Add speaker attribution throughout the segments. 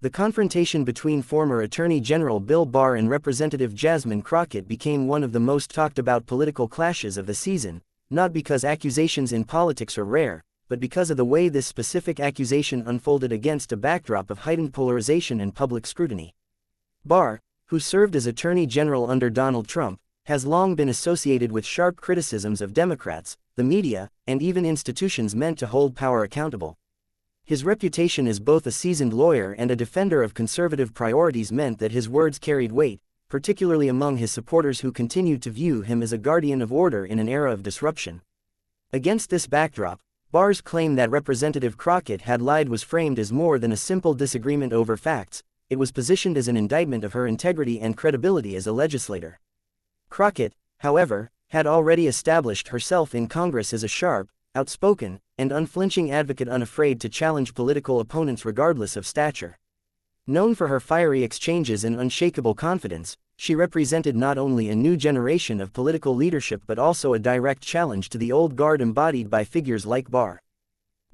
Speaker 1: The confrontation between former Attorney General Bill Barr and Representative Jasmine Crockett became one of the most talked-about political clashes of the season, not because accusations in politics are rare, but because of the way this specific accusation unfolded against a backdrop of heightened polarization and public scrutiny. Barr, who served as Attorney General under Donald Trump, has long been associated with sharp criticisms of Democrats, the media, and even institutions meant to hold power accountable. His reputation as both a seasoned lawyer and a defender of conservative priorities meant that his words carried weight, particularly among his supporters who continued to view him as a guardian of order in an era of disruption. Against this backdrop, Barr's claim that Representative Crockett had lied was framed as more than a simple disagreement over facts. It was positioned as an indictment of her integrity and credibility as a legislator. Crockett, however, had already established herself in Congress as a sharp, outspoken, and unflinching advocate unafraid to challenge political opponents regardless of stature. Known for her fiery exchanges and unshakable confidence, she represented not only a new generation of political leadership but also a direct challenge to the old guard embodied by figures like Barr.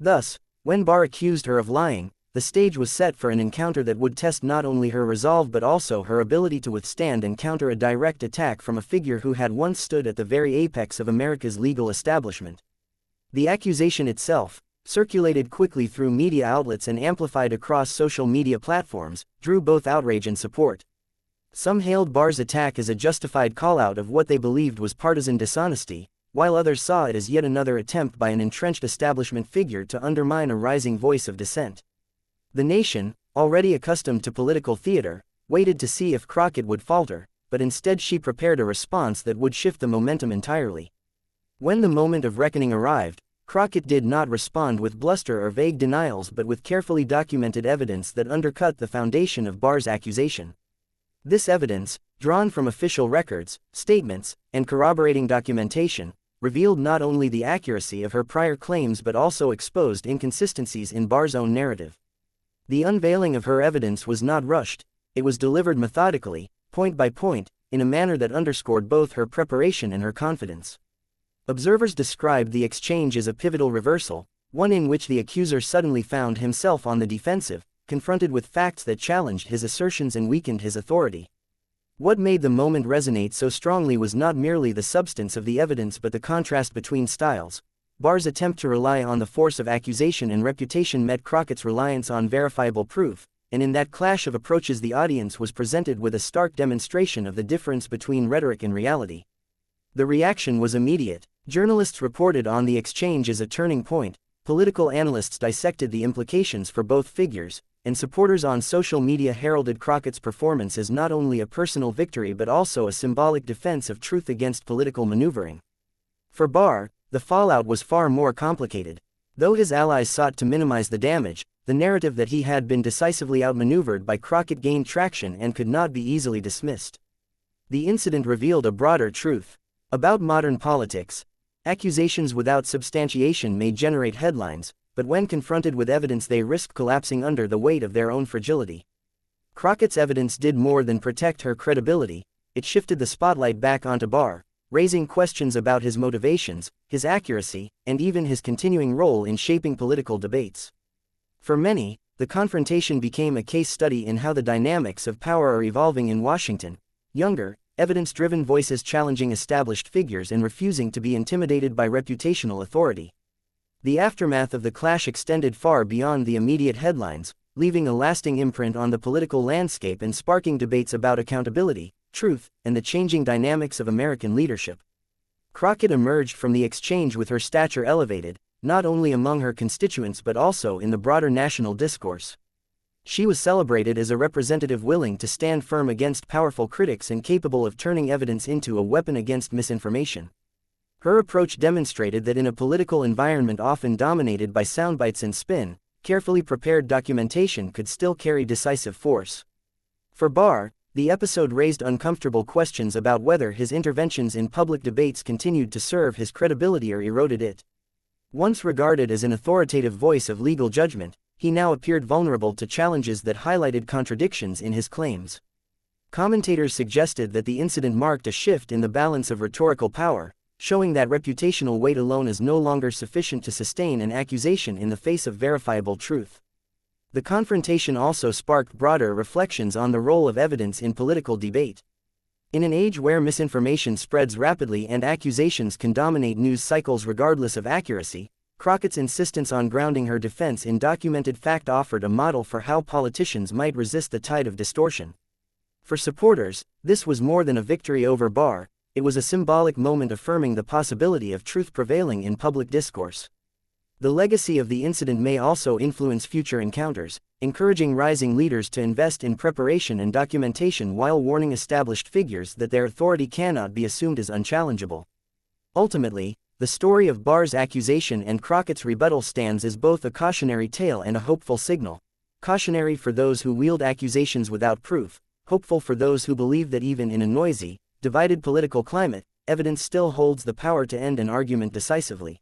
Speaker 1: Thus, when Barr accused her of lying, the stage was set for an encounter that would test not only her resolve but also her ability to withstand and counter a direct attack from a figure who had once stood at the very apex of America's legal establishment. The accusation itself, circulated quickly through media outlets and amplified across social media platforms, drew both outrage and support. Some hailed Barr's attack as a justified call-out of what they believed was partisan dishonesty, while others saw it as yet another attempt by an entrenched establishment figure to undermine a rising voice of dissent. The nation, already accustomed to political theater, waited to see if Crockett would falter, but instead she prepared a response that would shift the momentum entirely. When the moment of reckoning arrived, Crockett did not respond with bluster or vague denials but with carefully documented evidence that undercut the foundation of Barr's accusation. This evidence, drawn from official records, statements, and corroborating documentation, revealed not only the accuracy of her prior claims but also exposed inconsistencies in Barr's own narrative. The unveiling of her evidence was not rushed, it was delivered methodically, point by point, in a manner that underscored both her preparation and her confidence. Observers described the exchange as a pivotal reversal, one in which the accuser suddenly found himself on the defensive, confronted with facts that challenged his assertions and weakened his authority. What made the moment resonate so strongly was not merely the substance of the evidence but the contrast between styles. Barr's attempt to rely on the force of accusation and reputation met Crockett's reliance on verifiable proof, and in that clash of approaches the audience was presented with a stark demonstration of the difference between rhetoric and reality. The reaction was immediate. Journalists reported on the exchange as a turning point, political analysts dissected the implications for both figures, and supporters on social media heralded Crockett's performance as not only a personal victory but also a symbolic defense of truth against political maneuvering. For Barr, the fallout was far more complicated. Though his allies sought to minimize the damage, the narrative that he had been decisively outmaneuvered by Crockett gained traction and could not be easily dismissed. The incident revealed a broader truth about modern politics. Accusations without substantiation may generate headlines, but when confronted with evidence they risk collapsing under the weight of their own fragility. Crockett's evidence did more than protect her credibility, it shifted the spotlight back onto Barr, raising questions about his motivations, his accuracy, and even his continuing role in shaping political debates. For many, the confrontation became a case study in how the dynamics of power are evolving in Washington. Younger, evidence-driven voices challenging established figures and refusing to be intimidated by reputational authority. The aftermath of the clash extended far beyond the immediate headlines, leaving a lasting imprint on the political landscape and sparking debates about accountability, truth, and the changing dynamics of American leadership. Crockett emerged from the exchange with her stature elevated, not only among her constituents but also in the broader national discourse. She was celebrated as a representative willing to stand firm against powerful critics and capable of turning evidence into a weapon against misinformation. Her approach demonstrated that in a political environment often dominated by soundbites and spin, carefully prepared documentation could still carry decisive force. For Barr, the episode raised uncomfortable questions about whether his interventions in public debates continued to serve his credibility or eroded it. Once regarded as an authoritative voice of legal judgment, he now appeared vulnerable to challenges that highlighted contradictions in his claims. Commentators suggested that the incident marked a shift in the balance of rhetorical power, showing that reputational weight alone is no longer sufficient to sustain an accusation in the face of verifiable truth. The confrontation also sparked broader reflections on the role of evidence in political debate. In an age where misinformation spreads rapidly and accusations can dominate news cycles regardless of accuracy, Crockett's insistence on grounding her defense in documented fact offered a model for how politicians might resist the tide of distortion. For supporters, this was more than a victory over Barr, it was a symbolic moment affirming the possibility of truth prevailing in public discourse. The legacy of the incident may also influence future encounters, encouraging rising leaders to invest in preparation and documentation while warning established figures that their authority cannot be assumed as unchallengeable. Ultimately, the story of Barr's accusation and Crockett's rebuttal stands as both a cautionary tale and a hopeful signal. Cautionary for those who wield accusations without proof, hopeful for those who believe that even in a noisy, divided political climate, evidence still holds the power to end an argument decisively.